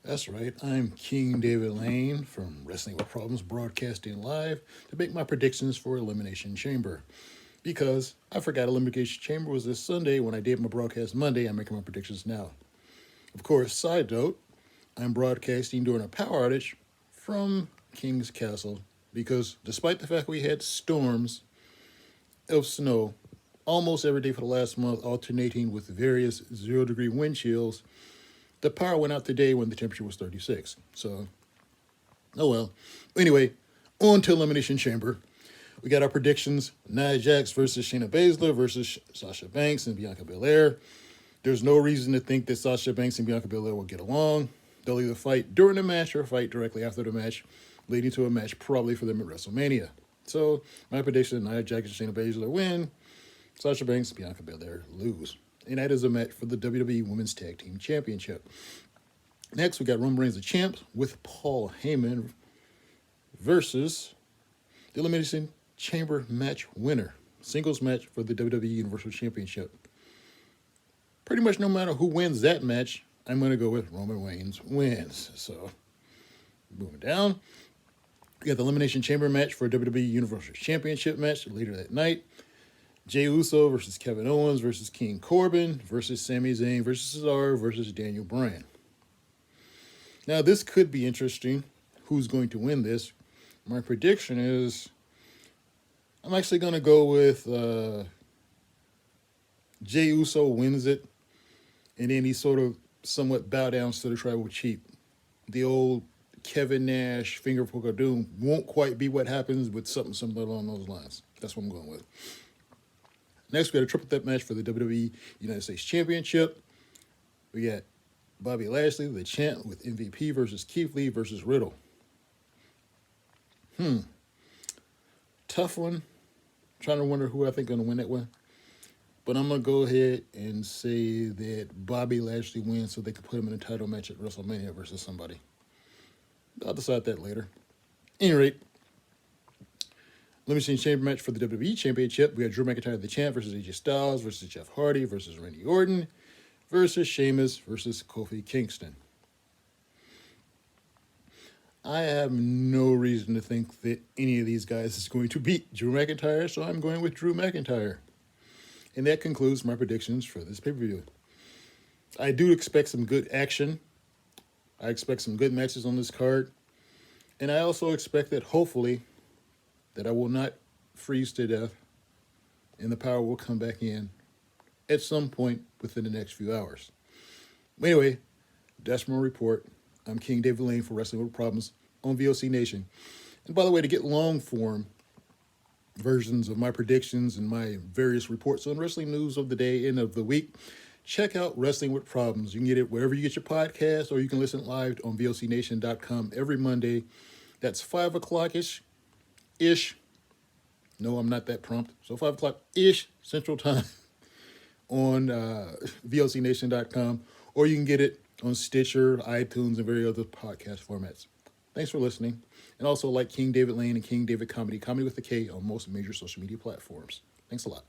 That's right. I'm King David Lane from Wrestling with Problems broadcasting live to make my predictions for Elimination Chamber. Because I forgot Elimination Chamber was this Sunday when I did my broadcast Monday, I'm making my predictions now. Of course, side note, I'm broadcasting during a power outage from King's Castle because despite the fact we had storms of snow almost every day for the last month, alternating with various 0 degree wind chills, the power went out today when the temperature was 36. So, oh well. Anyway, on to Elimination Chamber. We got our predictions: Nia Jax versus Shayna Baszler versus Sasha Banks and Bianca Belair. There's no reason to think that Sasha Banks and Bianca Belair will get along. They'll either fight during the match or fight directly after the match, leading to a match probably for them at WrestleMania. So, my prediction: Nia Jax and Shayna Baszler win, Sasha Banks and Bianca Belair lose. And that is a match for the WWE Women's Tag Team Championship. Next, we got Roman Reigns, the champ, with Paul Heyman versus the Elimination Chamber match winner. Singles match for the WWE Universal Championship. Pretty much no matter who wins that match, I'm going to go with Roman Reigns wins. So, moving down, we got the Elimination Chamber match for WWE Universal Championship match later that night. Jey Uso versus Kevin Owens versus King Corbin versus Sami Zayn versus Cesaro versus Daniel Bryan. Now, this could be interesting. Who's going to win this? My prediction is I'm actually going to go with Jey Uso wins it, and then he sort of somewhat bow down to the tribal chief. The old Kevin Nash finger poke of doom won't quite be what happens, but something similar along those lines. That's what I'm going with. Next, we got a triple threat match for the WWE United States Championship. We got Bobby Lashley, the champ, with MVP versus Keith Lee versus Riddle. Tough one. Trying to wonder who I think is going to win that one. But I'm going to go ahead and say that Bobby Lashley wins so they can put him in a title match at WrestleMania versus somebody. I'll decide that later. At any rate, Elimination Chamber match for the WWE Championship. We got Drew McIntyre, the champ, versus AJ Styles versus Jeff Hardy versus Randy Orton versus Sheamus versus Kofi Kingston. I have no reason to think that any of these guys is going to beat Drew McIntyre, so I'm going with Drew McIntyre. And that concludes my predictions for this pay-per-view. I do expect some good action. I expect some good matches on this card. And I also expect that hopefully that I will not freeze to death and the power will come back in at some point within the next few hours. Anyway, that's my report. I'm King David Lane for Wrestling with Problems on VOC Nation. And by the way, to get long form versions of my predictions and my various reports on wrestling news of the day and of the week, check out Wrestling with Problems. You can get it wherever you get your podcast, or you can listen live on VOCNation.com every Monday. That's 5 o'clock-ish. No, I'm not that prompt. So 5 o'clock-ish Central Time on VOCNation.com, or you can get it on Stitcher, iTunes, and various other podcast formats. Thanks for listening. And also like King David Lane and King David Comedy with a K on most major social media platforms. Thanks a lot.